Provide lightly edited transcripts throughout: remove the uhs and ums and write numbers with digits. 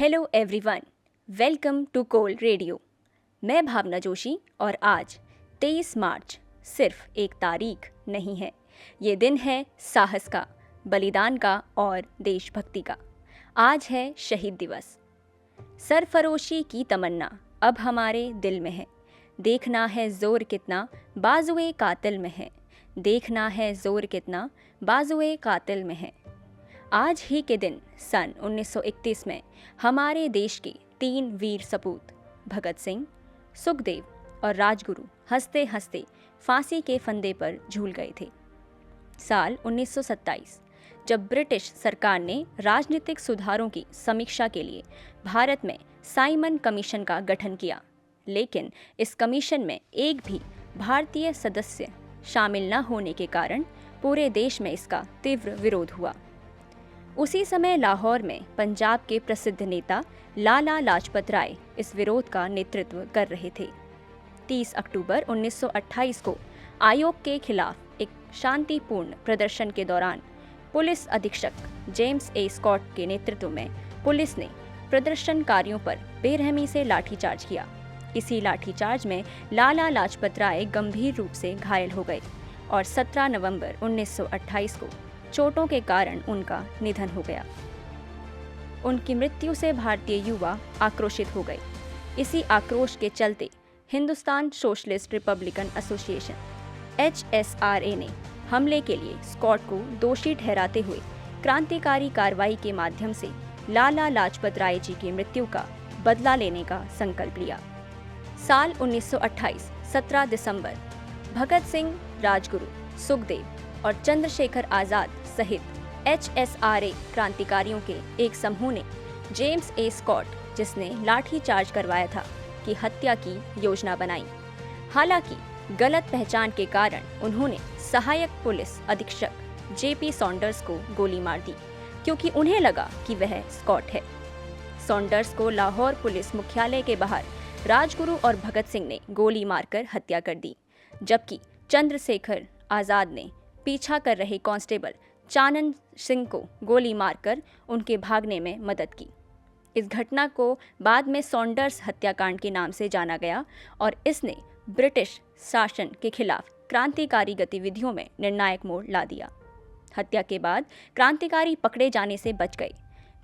Hello everyone, welcome to कोल radio. मैं भावना जोशी और आज 23 मार्च सिर्फ एक तारीख नहीं है। ये दिन है साहस का, बलिदान का और देशभक्ति का। आज है शहीद दिवस। सरफरोशी की तमन्ना अब हमारे दिल में है। देखना है जोर कितना बाजुए कातिल में है। देखना है जोर कितना बाजुए कातिल में है। आज ही के दिन सन 1931 में हमारे देश के 3 वीर सपूत भगत सिंह, सुखदेव और राजगुरु हंसते हंसते फांसी के फंदे पर झूल गए थे। साल 1927 जब ब्रिटिश सरकार ने राजनीतिक सुधारों की समीक्षा के लिए भारत में साइमन कमीशन का गठन किया, लेकिन इस कमीशन में एक भी भारतीय सदस्य शामिल न होने के कारण पूरे देश में इसका तीव्र विरोध हुआ। उसी समय लाहौर में पंजाब के प्रसिद्ध नेता लाला लाजपत राय इस विरोध का नेतृत्व कर रहे थे। 30 अक्टूबर 1928 को आयोग के खिलाफ एक शांतिपूर्ण प्रदर्शन के दौरान पुलिस अधीक्षक जेम्स ए स्कॉट के नेतृत्व में पुलिस ने प्रदर्शनकारियों पर बेरहमी से लाठीचार्ज किया। इसी लाठीचार्ज में लाला लाजपत राय गंभीर रूप से घायल हो गए और 17 नवंबर 1928 को चोटों के कारण उनका निधन हो गया। उनकी मृत्यु से भारतीय युवा आक्रोशित हो गए। इसी आक्रोश के चलते Hindustan socialist Republican association HSRA ने हमले के लिए स्कॉट को दोषी ठहराते हुए क्रांतिकारी कार्रवाई के माध्यम से लाला लाजपत राय जी की मृत्यु का बदला लेने का संकल्प लिया। साल 1928 17 दिसंबर भगत सिंह, राजगुरु, सुखदेव और चंद्रशेखर आजाद सहित HSRA क्रांतिकारियों के एक समूह ने जेम्स ए स्कॉट, जिसने लाठीचार्ज करवाया था, की हत्या की योजना बनाई। हालांकि गलत पहचान के कारण उन्होंने सहायक पुलिस अधीक्षक JP सॉन्डर्स को गोली मार दी, क्योंकि उन्हें लगा कि वह स्कॉट है। सॉन्डर्स को लाहौर पुलिस मुख्यालय के बाहर राजगुरु और भगत सिंह ने गोली मारकर हत्या कर दी, जबकि चंद्रशेखर आजाद ने पीछा कर रहे कांस्टेबल चानन सिंह को गोली मारकर उनके भागने में मदद की। इस घटना को बाद में सॉन्डर्स हत्याकांड के नाम से जाना गया और इसने ब्रिटिश शासन के खिलाफ क्रांतिकारी गतिविधियों में निर्णायक मोड़ ला दिया। हत्या के बाद क्रांतिकारी पकड़े जाने से बच गए।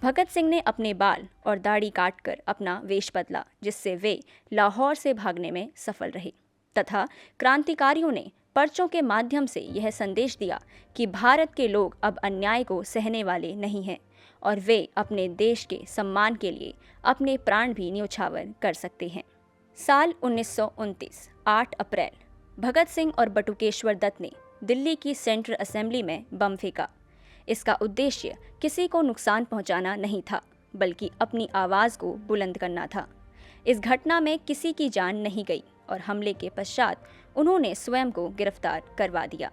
भगत सिंह ने अपने बाल और दाढ़ी काटकर अपना वेश बदला, जिससे वे लाहौर से भागने में सफल रहे, तथा क्रांतिकारियों ने पर्चों के माध्यम से यह संदेश दिया कि भारत के लोग अब अन्याय को सहने वाले नहीं हैं और वे अपने देश के सम्मान के लिए अपने प्राण भी न्यौछावर कर सकते हैं। साल 1929 8 अप्रैल भगत सिंह और बटुकेश्वर दत्त ने दिल्ली की सेंट्रल असेंबली में बम फेंका। इसका उद्देश्य किसी को नुकसान पहुंचाना नहीं था, बल्कि अपनी आवाज़ को बुलंद करना था। इस घटना में किसी की जान नहीं गई और हमले के पश्चात उन्होंने स्वयं को गिरफ्तार करवा दिया,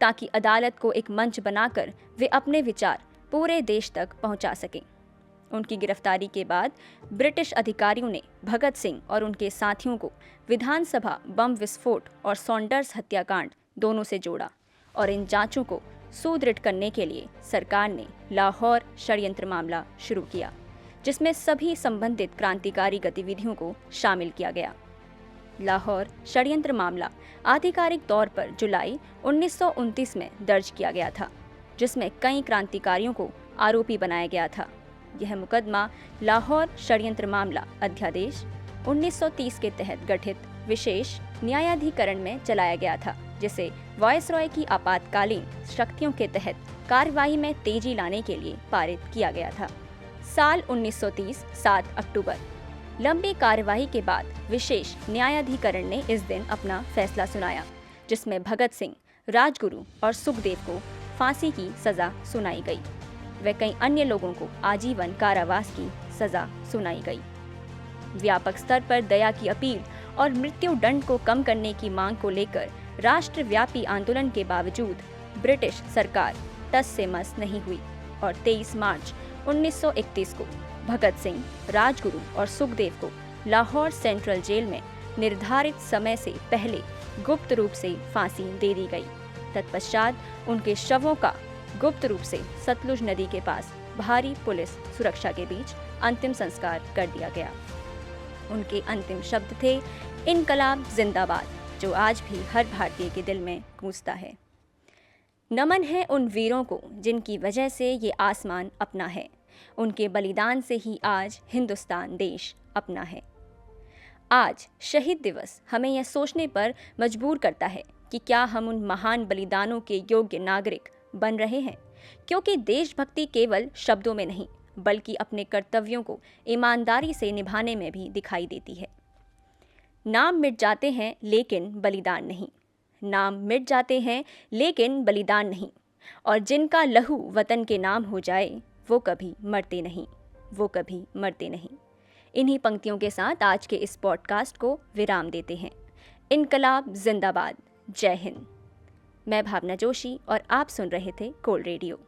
ताकि अदालत को एक मंच बनाकर वे अपने विचार पूरे देश तक पहुंचा सकें। उनकी गिरफ्तारी के बाद ब्रिटिश अधिकारियों ने भगत सिंह और उनके साथियों को विधानसभा बम विस्फोट और सॉन्डर्स हत्याकांड दोनों से जोड़ा और इन जांचों को सुदृढ़ करने के लिए सरकार ने लाहौर षड्यंत्र मामला शुरू किया, जिसमें सभी संबंधित क्रांतिकारी गतिविधियों को शामिल किया गया। लाहौर षड्यंत्र मामला आधिकारिक तौर पर जुलाई 1929 में दर्ज किया गया था, जिसमें कई क्रांतिकारियों को आरोपी बनाया गया था। यह मुकदमा लाहौर षड्यंत्र मामला अध्यादेश 1930 के तहत गठित विशेष न्यायाधिकरण में चलाया गया था, जिसे वायसरॉय की आपातकालीन शक्तियों के तहत कार्रवाई में तेजी लाने के लिए पारित किया गया था। साल 1930 7 अक्टूबर लंबी कार्यवाही के बाद विशेष न्यायाधिकरण ने इस दिन अपना फैसला सुनाया, जिसमें भगत सिंह, राजगुरु और सुखदेव को फांसी की सजा सुनाई गई। व कई अन्य लोगों को आजीवन कारावास की सजा सुनाई गई। व्यापक स्तर पर दया की अपील और मृत्यु दंड को कम करने की मांग को लेकर राष्ट्रव्यापी आंदोलन के बावजूद ब्रिटिश सरकार टस से मस नहीं हुई और 23 मार्च 1931 को भगत सिंह, राजगुरु और सुखदेव को लाहौर सेंट्रल जेल में निर्धारित समय से पहले गुप्त रूप से फांसी दे दी गई। तत्पश्चात उनके शवों का गुप्त रूप से सतलुज नदी के पास भारी पुलिस सुरक्षा के बीच अंतिम संस्कार कर दिया गया। उनके अंतिम शब्द थे, इनकलाब जिंदाबाद, जो आज भी हर भारतीय के दिल में गूंजता है। नमन है उन वीरों को जिनकी वजह से ये आसमान अपना है। उनके बलिदान से ही आज हिंदुस्तान देश अपना है। आज शहीद दिवस हमें यह सोचने पर मजबूर करता है कि क्या हम उन महान बलिदानों के योग्य नागरिक बन रहे हैं, क्योंकि देशभक्ति केवल शब्दों में नहीं बल्कि अपने कर्तव्यों को ईमानदारी से निभाने में भी दिखाई देती है। नाम मिट जाते हैं लेकिन बलिदान नहीं। नाम मिट जाते हैं लेकिन बलिदान नहीं। और जिनका लहू वतन के नाम हो जाए वो कभी मरते नहीं, वो कभी मरते नहीं। इन्हीं पंक्तियों के साथ आज के इस पॉडकास्ट को विराम देते हैं। इनकलाब जिंदाबाद। जय हिंद। मैं भावना जोशी और आप सुन रहे थे कोल रेडियो।